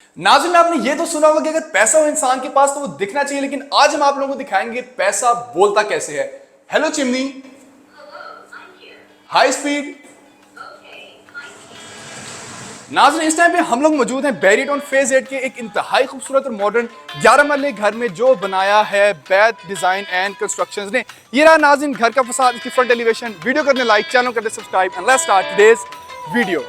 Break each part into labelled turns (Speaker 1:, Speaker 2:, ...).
Speaker 1: नाज़िम में आपने ये तो सुना होगा कि अगर पैसा हो इंसान के पास तो वो दिखना चाहिए, लेकिन आज हम आप लोगों को दिखाएंगे पैसा बोलता कैसे है। Hello chimney, high speed. Nazim इस टाइम पे हम लोग मौजूद हैं बैरिटन फेज 8 के एक इंतहाई खूबसूरत और मॉडर्न 11 मरले घर में जो बनाया है बैथ डिजाइन एंड कंस्ट्रक्शंस ने। ये रहा नाज़िम घर का फसाद, इसकी फ्रंट एलिवेशन। वीडियो करने लाइक, चैनल करने subscribe and let's start today's video.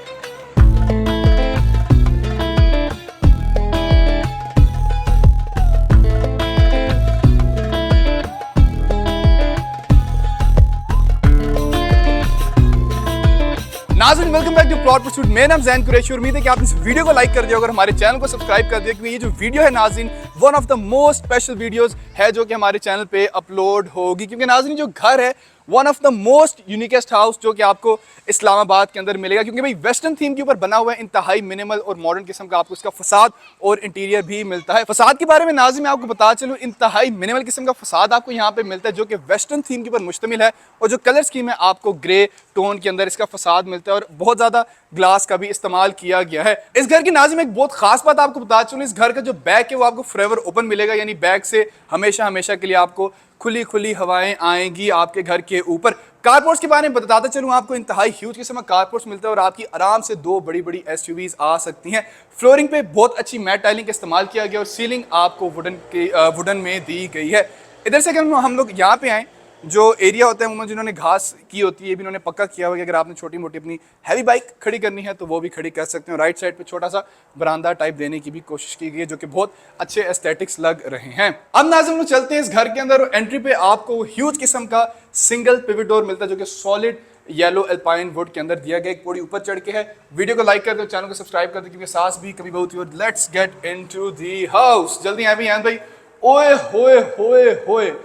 Speaker 1: नाज़रीन welcome back to Plot Pursuit. मेरा नाम ज़ैन कुरैशी। उम्मीद है कि आपने इस वीडियो को लाइक कर दिया और हमारे चैनल को सब्सक्राइब कर दिया, क्योंकि ये जो वीडियो है नाज़रीन one of the most special videos है जो कि हमारे चैनल पे अपलोड होगी। क्योंकि नाज़रीन जो घर है one of the most uniquest house जो कि आपको इस्लामाबाद के अंदर मिलेगा, क्योंकि भाई वेस्टर्न थीम के ऊपर बना हुआ है, इंतहाई मिनिमल और मॉडर्न किस्म का आपको इसका फसाद और इंटीरियर भी मिलता है। फसाद के बारे में नाज़रीन मैं आपको बता चलूँ, इंतहाई मिनिमल किस्म का फसाद आपको यहाँ पे मिलता है जो कि वेस्टर्न थीम के ऊपर मुश्तमिल है, और जो कलर स्कीम है आपको ग्रे टोन के अंदर इसका फसाद मिलता है और बहुत ज़्यादा ग्लास का भी इस्तेमाल किया गया है। इस घर की नाज़रीन एक बहुत खास बात आपको बता चलूँ, इस घर का जो बैक है वो आपको फॉरएवर ओपन मिलेगा, यानी बैक से हमेशा हमेशा के लिए आपको खुली खुली हवाएं आएंगी आपके घर के ऊपर। कारपोर्ट्स के बारे में बताता चलूँ आपको, इंतहाई ह्यूज किस्म का कारपोर्ट्स मिलता है और आपकी आराम से दो बड़ी बड़ी एसयूवीज आ सकती हैं। फ्लोरिंग पे बहुत अच्छी मैट टाइलिंग का इस्तेमाल किया गया और सीलिंग आपको वुडन में दी गई है। इधर से अगर हम लोग यहाँ पे आएँ, जो एरिया होता है जिन्होंने घास की होती है भी इन्होंने पक्का किया हुआ है कि अगर आपने छोटी मोटी अपनी हैवी बाइक खड़ी करनी है तो वो भी खड़ी कर सकते हैं। राइट साइड पे छोटा सा बरामदा टाइप देने की भी कोशिश की गई है जो कि बहुत अच्छे एस्थेटिक्स लग रहे हैं। अब नाज़रीन हम चलते हैं इस घर के अंदर। एंट्री पे आपको ह्यूज किस्म का सिंगल पिवट डोर मिलता है जो कि सॉलिड येलो एल्पाइन वुड के अंदर दिया गया, एक पौड़ी ऊपर चढ़ के है। वीडियो को लाइक कर दो, चैनल को सब्सक्राइब कर दो, क्योंकि सास भी कभी बहुत ही। Let's get into the house. जल्दी आए भाई। ओए होए होए होए,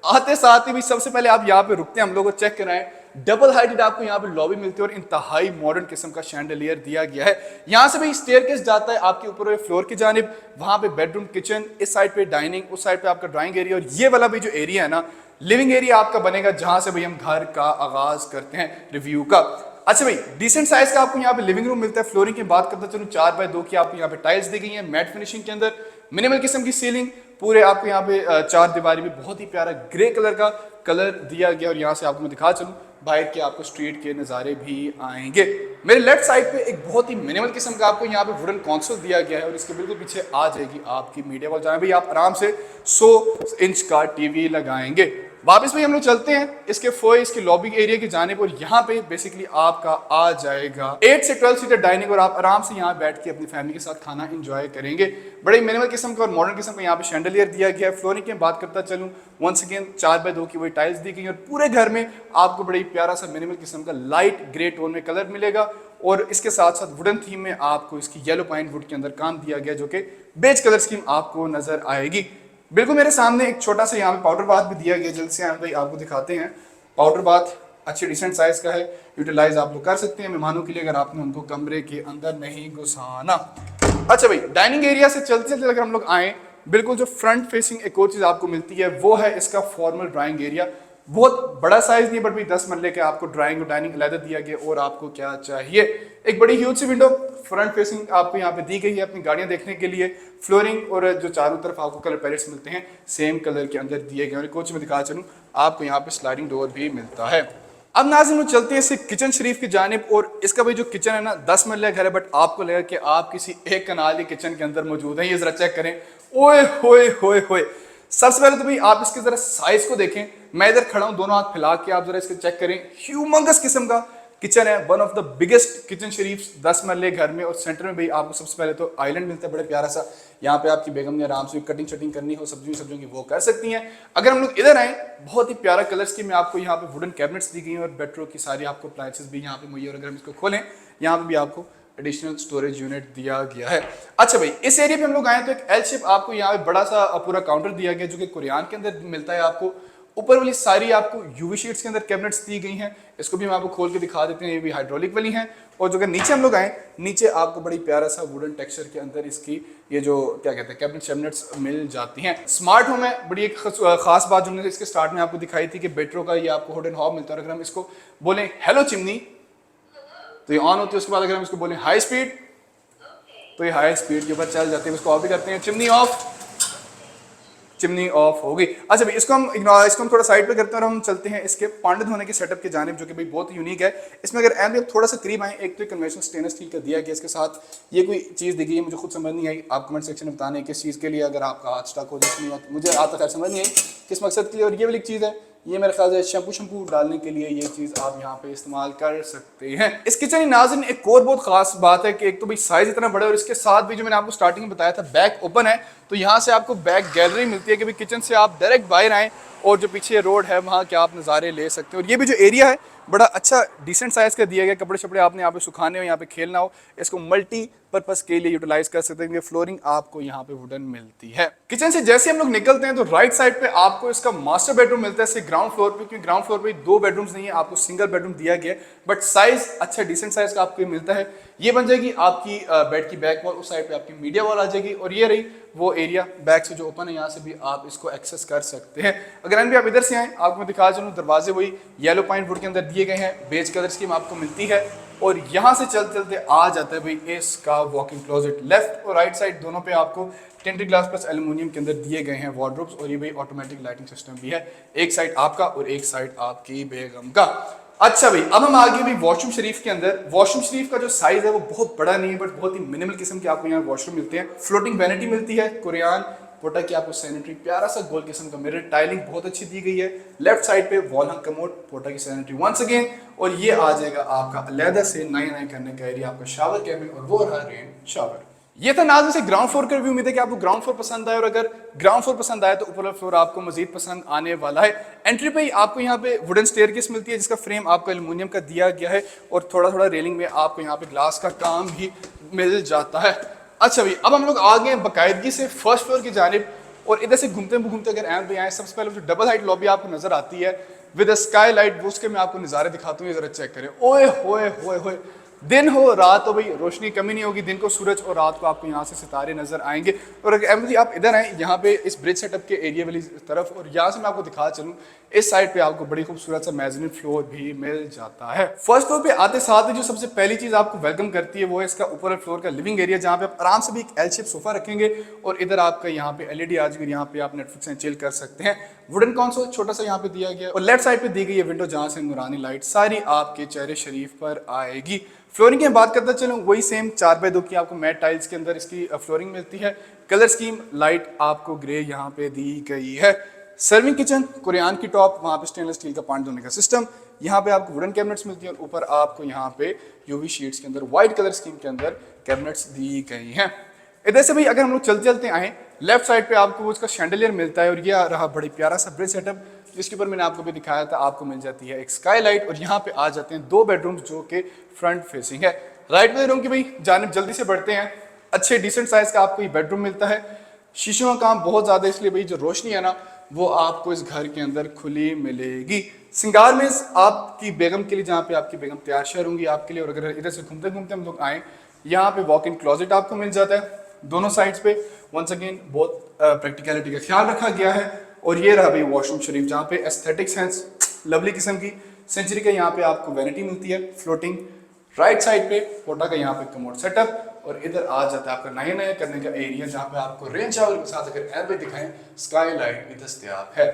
Speaker 1: आते साथ ही भी सबसे पहले आप यहाँ पे रुकते हैं, हम लोग को चेक कराएं। डबल हाइटेड आपको यहाँ पे लॉबी मिलती है और इंतहाई मॉडर्न किस्म का शैंडलियर दिया गया है। यहाँ से भी स्टेयरकेस जाता है आपके ऊपर फ्लोर की जानिब, वहां पे बेडरूम, किचन, इस साइड पे डाइनिंग, उस साइड पे आपका ड्राइंग एरिया, और ये वाला भी जो एरिया है ना लिविंग एरिया आपका बनेगा, जहां से भाई हम घर का आगाज करते हैं रिव्यू का। अच्छा भाई, डिसेंट साइज का आपको यहाँ पे लिविंग रूम मिलता है। फ्लोरिंग की बात करता चलूँ 4x2 की आपको यहाँ पे टाइल्स दी गई है मैट फिनिशिंग के अंदर, मिनिमल किस्म की सीलिंग, पूरे आपको यहाँ पे चार दीवारी में बहुत ही प्यारा ग्रे कलर का कलर दिया गया। और यहाँ से आपको मैं दिखा चलूँ बाहर के आपको स्ट्रीट के नज़ारे भी आएंगे। मेरे लेफ्ट साइड पे एक बहुत ही मिनिमल किस्म का आपको यहाँ पे वुडन कंसोल दिया गया है और इसके बिल्कुल पीछे आ जाएगी आपकी मीडिया वॉल, जहाँ भी आप आराम से 100 इंच का टीवी लगाएंगे। वापस भी हम लोग चलते हैं इसके फोए, इसकी लॉबी एरिया की जानिब, और यहाँ पे बेसिकली आपका आ जाएगा 8 से 12 सीटर डाइनिंग, और आप आराम से यहाँ बैठ के अपनी फैमिली के साथ खाना एंजॉय करेंगे। बड़े मिनिमल किस्म का और मॉडर्न किस्म का यहाँ पे शैंडलियर दिया गया है। फ्लोरिंग की बात करता चलूँ, वंस अगेन 4x2 की वही टाइल्स दी गई और पूरे घर में आपको बड़ी प्यारा सा मिनिमल किस्म का लाइट ग्रे टोन में कलर मिलेगा, और इसके साथ साथ वुडन थीम में आपको इसकी येलो पाइन वुड के अंदर काम दिया गया जो कि बेज कलर स्कीम आपको नजर आएगी। बिल्कुल मेरे सामने एक छोटा सा यहाँ पे पाउडर बाथ भी दिया गया, जल्द से भाई आपको दिखाते हैं। पाउडर बाथ अच्छे डिसेंट साइज का है, यूटिलाइज आप लोग कर सकते हैं मेहमानों के लिए अगर आपने उनको कमरे के अंदर नहीं घुसाना। अच्छा भाई, डाइनिंग एरिया से चलते चलते अगर हम लोग आए, बिल्कुल जो फ्रंट फेसिंग एक और चीज आपको मिलती है वो है इसका फॉर्मल ड्राइंग एरिया। बहुत बड़ा साइज नहीं, बट भी 10 मरले के आपको ड्राइंग और डाइनिंग अलग दिया गया। और आपको क्या चाहिए, एक बड़ी ह्यूज सी विंडो फ्रंट फेसिंग आपको यहाँ पे दी गई है अपनी गाड़ियां देखने के लिए। फ्लोरिंग और जो चारों तरफ आपको कलर पैलेट्स मिलते हैं सेम कलर के अंदर दिए गए। और कोच में दिखा चलूँ आपको यहाँ पे स्लाइडिंग डोर भी मिलता है। अब नाज़रीन चलते हैं इससे किचन शरीफ की जानिब, और इसका भाई जो किचन है ना 10 मरले घर है, बट आपको लगेगा कि आप किसी एक कनाल के किचन के अंदर मौजूद हैं। ये जरा चेक करें, ओए होए होए होए। सबसे पहले तो भाई आप इसके जरा साइज को देखें, मैं इधर खड़ा हूं दोनों हाथ फैला के, आप जरा इसको चेक करें। ह्यूमंगस किस्म का किचन है, one of the biggest kitchen शरीफ 10 मरले घर में। और सेंटर में भाई आपको सबसे पहले तो आइलैंड मिलता है बड़े प्यारा सा, यहाँ पे आपकी बेगम ने आराम से कटिंग शटिंग करनी हो सब्जियों की वो कर सकती हैं। अगर हम लोग इधर आए, बहुत ही प्यारा कलर स्कीम में आपको यहाँ पे वुडन कैबिनेट्स दी गई हैं और बेडरूम की सारी आपको अप्लायंसेस भी यहाँ पे मुहैया। और अगर हम इसको खोलें, यहाँ पे भी आपको एडिशनल स्टोरेज यूनिट दिया गया है। अच्छा भाई, इस एरिया पे हम लोग आए तो एक एल शेप आपको यहाँ पे बड़ा सा पूरा काउंटर दिया गया जो कि कुरियान के अंदर मिलता है आपको। ऊपर वाली सारी आपको यूवी शीट्स के अंदर कैबिनेट्स दी गई हैं, इसको भी हम आपको खोल के दिखा देते हैं, ये भी हाइड्रोलिक वाली हैं। और जो कि नीचे हम लोग आए, नीचे आपको बड़ी प्यारा सा वुडन टेक्सचर के अंदर इसकी ये जो क्या कहते हैं कैबिनेट्स मिल जाती हैं। स्मार्ट होम है, बड़ी एक खास बात जो हमने इसके स्टार्ट में आपको दिखाई थी कि बेटरो का ये आपको हुड एंड हॉब मिलता है। अगर हम इसको बोलें हेलो चिमनी तो ये ऑन होती है, उसके बाद अगर हम इसको बोलें हाई स्पीड तो ये हाई स्पीड के ऊपर चल जाते हैं। इसको ऑफ भी करते हैं, चिमनी ऑफ हो गई। अच्छा भाई इसको हम थोड़ा साइड पे करते हैं और हम चलते हैं इसके पांडे धोने के सेटअप की जानिब, जो कि भाई बहुत यूनिक है। इसमें अगर एंड थोड़ा सा करीब आए, एक तो कन्वेंशनल स्टेनलेस स्टील का दिया गया, इसके साथ ये कोई चीज़ दी गई है, मुझे खुद समझ नहीं आई, आप कमेंट सेक्शन में बताने किस चीज़ के लिए, अगर आपका हाथ स्टक हो जाए, मुझे आज तक समझ नहीं आई किस मकसद के लिए। और ये वाली चीज़ है, ये मेरे ख्याल से शैम्पू डालने के लिए ये चीज़ आप यहाँ पे इस्तेमाल कर सकते हैं। इस किचन की नाज़रीन एक और बहुत खास बात है कि एक तो भाई साइज इतना बड़ा है, और इसके साथ भी जो मैंने आपको स्टार्टिंग में बताया था बैक ओपन है, तो यहाँ से आपको बैक गैलरी मिलती है कि भाई किचन से आप डायरेक्ट बाहर आएँ और जो पीछे रोड है वहाँ के आप नज़ारे ले सकते हैं। और ये भी जो एरिया है बड़ा अच्छा डिसेंट साइज़ का दिया गया, कपड़े शपड़े आपने यहाँ पे सुखाने हो, यहाँ पे खेलना हो, इसको मल्टी पर्पस के लिए यूटिलाइज कर सकते हैं, क्योंकि फ्लोरिंग आपको यहाँ पे वुडन मिलती है। किचन से जैसे हम लोग निकलते हैं तो राइट साइड पे आपको इसका मास्टर बेडरूम मिलता है, ग्राउंड फ्लोर पे, क्योंकि ग्राउंड फ्लोर पे 2 बेडरूम्स नहीं है, आपको सिंगल बेडरूम दिया गया है, बट साइज अच्छा डिसेंट साइज का आपको मिलता है। ये बन जाएगी आपकी बेड की बैक वॉल, उस साइड पे आपकी मीडिया वॉल आ जाएगी, और ये रही वो एरिया बैक से जो ओपन है, यहाँ से भी आप इसको एक्सेस कर सकते हैं। अगर भी आप इधर से आए, आपको मैं दिखा चलूँ, दरवाजे वही येलो पाइन वुड के अंदर दिए गए हैं, बेज कलर स्कीम आपको मिलती है, और यहाँ से चलते चलते आ जाता है भाई इसका वॉकिंग क्लोजेट। लेफ्ट और राइट साइड दोनों पे आपको टेंटेड ग्लास प्लस एल्युमिनियम के अंदर दिए गए हैं वार्डरोब्स, और ये भाई ऑटोमेटिक लाइटिंग सिस्टम भी है, एक साइड आपका और एक साइड आपकी बेगम का। अच्छा भाई अब हम आगे भी वॉशरूम शरीफ के अंदर। वॉशरूम शरीफ का जो साइज है वो बहुत बड़ा नहीं है, बट बहुत ही मिनिमल किस्म के आपको यहाँ वॉशरूम मिलते हैं। फ्लोटिंग वैनिटी मिलती है, कुरियान पोटा की आपको सैनिटरी, प्यारा सा गोल किस्म का मिरर, टाइलिंग बहुत अच्छी दी गई है। लेफ्ट साइड पे वॉल हंग कमोड, पोटा की सैनिटरी वंस अगेन, और ये आ जाएगा आपका अलहदा से नए करने का एरिया, आपका शावर कैबिन, और वो रहा रेन शावर। ये था नाज़रीन से ग्राउंड फ्लोर का रिव्यू। उम्मीद है कि आपको ग्राउंड फ्लोर पसंद आया, और अगर ग्राउंड फ्लोर पसंद आया तो ऊपर फ्लोर आपको मजीद पसंद आने वाला है। एंट्री पे ही आपको यहाँ पे वुडन स्टेयरकेस मिलती है, जिसका फ्रेम आपको एल्युमिनियम का दिया गया है, और थोड़ा थोड़ा रेलिंग में आपको यहाँ पे ग्लास का काम भी मिल जाता है। अच्छा भाई अब हम लोग आ गए बाकायदगी से फर्स्ट फ्लोर की जानिब, और इधर से घूमते घूमते अगर एंड पे आए, सबसे पहले जो डबल हाइट लॉबी आपको नजर आती है विद स्काई लाइट, वो उसके मैं आपको नज़ारे दिखाता हूँ, ये जरा चेक करें। ओए होए होए होए, दिन हो रात हो भाई रोशनी कमी नहीं होगी, दिन को सूरज और रात को आपको यहाँ से सितारे नजर आएंगे। और अगर आप इधर आए यहाँ पे इस ब्रिज सेटअप के एरिया वाली तरफ, और यहाँ से मैं आपको दिखा चलूँ, इस साइड पे आपको बड़ी खूबसूरत सा मेज़नीन फ्लोर भी मिल जाता है। फर्स्ट फ्लोर पे आते साथ ही जो सबसे पहली चीज आपको वेलकम करती है वो है इसका ऊपर फ्लोर का लिविंग एरिया, जहाँ पे आप आराम से भी एक एल शेप सोफा रखेंगे, और इधर आपका यहाँ पे एलईडी आ जाएगी, यहाँ पे आप नेटफ्लिक्स एंड चिल कर सकते हैं। वुडन कंसोल छोटा सा यहाँ पे दिया गया है, और लेफ्ट साइड पे दी गई है विंडो, जहाँ से नूरानी लाइट सारी आपके चेहरे शरीफ पर आएगी। फ्लोरिंग की बात करता चलूँ, वही सेम 4x2 की आपको मैट टाइल्स के अंदर इसकी फ्लोरिंग मिलती है। कलर स्कीम लाइट आपको ग्रे यहाँ पे दी गई है। सर्विंग किचन कुरियान की टॉप, वहाँ पे स्टेनलेस स्टील का पानी धोने का सिस्टम, यहाँ पे आपको वुडन कैबिनेट्स मिलती है, और ऊपर आपको यहाँ पे यूवी शीट्स के अंदर व्हाइट कलर स्कीम के अंदर कैबिनेट्स दी गई हैं। इधर से भाई अगर हम लोग चलते चलते आए, लेफ्ट साइड पे आपको वो उसका शैंडलियर मिलता है, और ये रहा बड़ी प्यारा सा ब्रिज सेटअप, जिसके ऊपर मैंने आपको भी दिखाया था, आपको मिल जाती है एक स्काई लाइट, और यहाँ पे आ जाते हैं 2 बेडरूम्स जो कि फ्रंट फेसिंग है। राइट में रूम की भाई जानिब जल्दी से बढ़ते हैं, अच्छे डिसेंट साइज का आपको ये बेडरूम मिलता है। शीशों का काम बहुत ज्यादा, इसलिए भाई जो रोशनी है ना वो आपको इस घर के अंदर खुली मिलेगी। सिंगार मेज आपकी बेगम के लिए, जहाँ पे आपकी बेगम तैयार शहर होंगी आपके लिए। और अगर इधर से घूमते घूमते हम लोग आए, यहाँ पे वॉक इन क्लोजेट आपको मिल जाता है दोनों साइड्स पे। वंस अगेन बहुत प्रैक्टिकलिटी का ख्याल रखा गया है। और ये रहा भाई वॉशरूम शरीफ, जहाँ पे एस्थेटिक्स हैं लवली किस्म की। सेंचुरी का यहाँ पे आपको वैनिटी मिलती है फ्लोटिंग। राइट साइड पे पोटा का यहाँ पे कमोड सेटअप, और इधर आ जाता है आपका नया करने का एरिया, जहाँ पे आपको रेन शावर के साथ अगर एयर पे दिखाएं स्काई लाइट भी दस्तयाब है।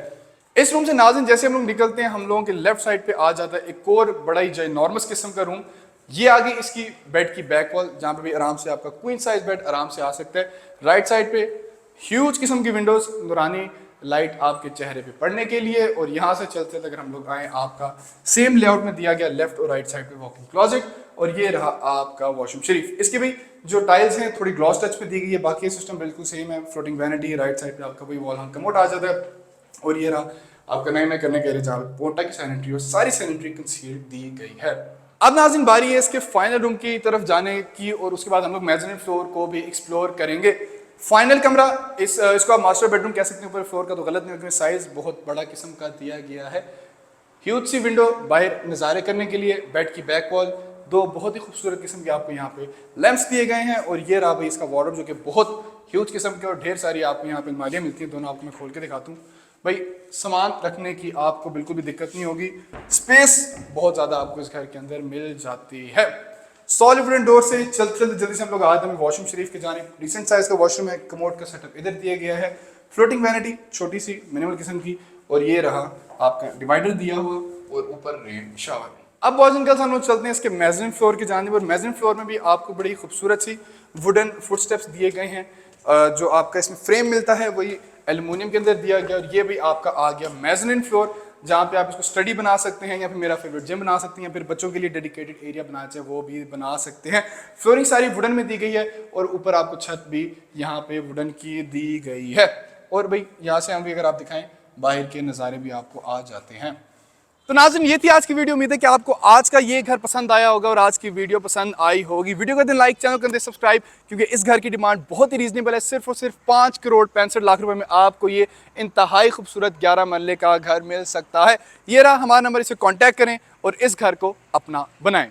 Speaker 1: इस रूम से नाज़रीन जैसे हम लोग निकलते हैं, हम लोगों के लेफ्ट साइड पे आ जाता है एक और बड़ा ही जिनॉर्मस किस्म का रूम। ये आ गई इसकी बेड की बैक वॉल, जहाँ पे भी आराम से आपका क्वीन साइज बेड आराम से आ सकता है। राइट साइड पे ह्यूज किस्म की विंडोज, नूरानी लाइट आपके चेहरे पे पड़ने के लिए। और यहाँ से चलते अगर हम लोग आए, आपका सेम लेआउट में दिया गया लेफ्ट और राइट साइड पे वॉकिंग क्लोजेट, और ये रहा आपका वॉशरूम शरीफ। इसकी भी जो टाइल्स हैं थोड़ी ग्लॉस टच पे दी गई है, बाकी सिस्टम बिल्कुल सेम है। फ्लोटिंग वैनिटी, राइट साइड पे आपका वही वॉल हंग कमोड आ जाता है, और ये रहा आपका नया करने के लिए जहाँ पोटा की सैनिटरी और सारी सैनिटरी कंसील दी गई है। अब नाज़रीन बारी है इसके फाइनल रूम की तरफ जाने की, और उसके बाद हम लोग मेज़नीन फ्लोर को भी एक्सप्लोर करेंगे। फाइनल कमरा इसको आप मास्टर बेडरूम कह सकते हैं, ऊपर फ्लोर का तो गलत नहीं, क्योंकि साइज बहुत बड़ा किस्म का दिया गया है। ह्यूज सी विंडो बाहर नज़ारे करने के लिए, बेड की बैक वॉल, 2 बहुत ही खूबसूरत किस्म के आपको यहाँ पे लैंप्स दिए गए हैं। और ये रहा भाई इसका वार्डरोब, जो कि बहुत ह्यूज किस्म के, और ढेर सारी आपको यहाँ पे अलमारियाँ मिलती हैं। दोनों आपको मैं खोल के दिखाता हूँ भाई, सामान रखने की आपको बिल्कुल भी दिक्कत नहीं होगी। स्पेस बहुत ज़्यादा आपको इस घर के अंदर मिल जाती है। सॉलिड वुडन डोर से चलते चलते जल्दी से हम लोग आते हैं वॉशरूम शरीफ के जानिब। डिसेंट साइज का वॉशरूम है, कमोड का सेटअप इधर दिया गया है, फ्लोटिंग वैनिटी छोटी सी मिनिमल किस्म की, और ये रहा आपका डिवाइडर दिया हुआ और ऊपर रेन शावर। अब बॉयज एंड गर्ल्स हम लोग चलते हैं इसके मेज़रिन फ्लोर की जानिब, और मेज़रिन फ्लोर में भी आपको बड़ी खूबसूरत सी वुडन फुटस्टेप्स दिए गए हैं। जो आपका इसमें फ्रेम मिलता है वही एल्युमिनियम के अंदर दिया गया, और ये भी आपका आ गया मेज़रिन फ्लोर, जहाँ पे आप इसको स्टडी बना सकते हैं या फिर मेरा फेवरेट जिम बना सकते हैं, फिर बच्चों के लिए डेडिकेटेड एरिया बनाना चाहे वो भी बना सकते हैं। फ्लोरिंग सारी वुडन में दी गई है, और ऊपर आपको छत भी यहाँ पे वुडन की दी गई है। और भाई यहाँ से हम भी अगर आप दिखाएं बाहर के नज़ारे भी आपको आ जाते हैं। तो नाज़रीन ये थी आज की वीडियो। उम्मीद है कि आपको आज का ये घर पसंद आया होगा और आज की वीडियो पसंद आई होगी। वीडियो को दिन लाइक, चैनल कर दे सब्सक्राइब, क्योंकि इस घर की डिमांड बहुत ही रीजनेबल है। सिर्फ और सिर्फ 5 करोड़ 65 लाख रुपए में आपको ये इंतहाई खूबसूरत 11 मरले का घर मिल सकता है। ये रहा हमारा नंबर, इसे कॉन्टैक्ट करें और इस घर को अपना बनाएं।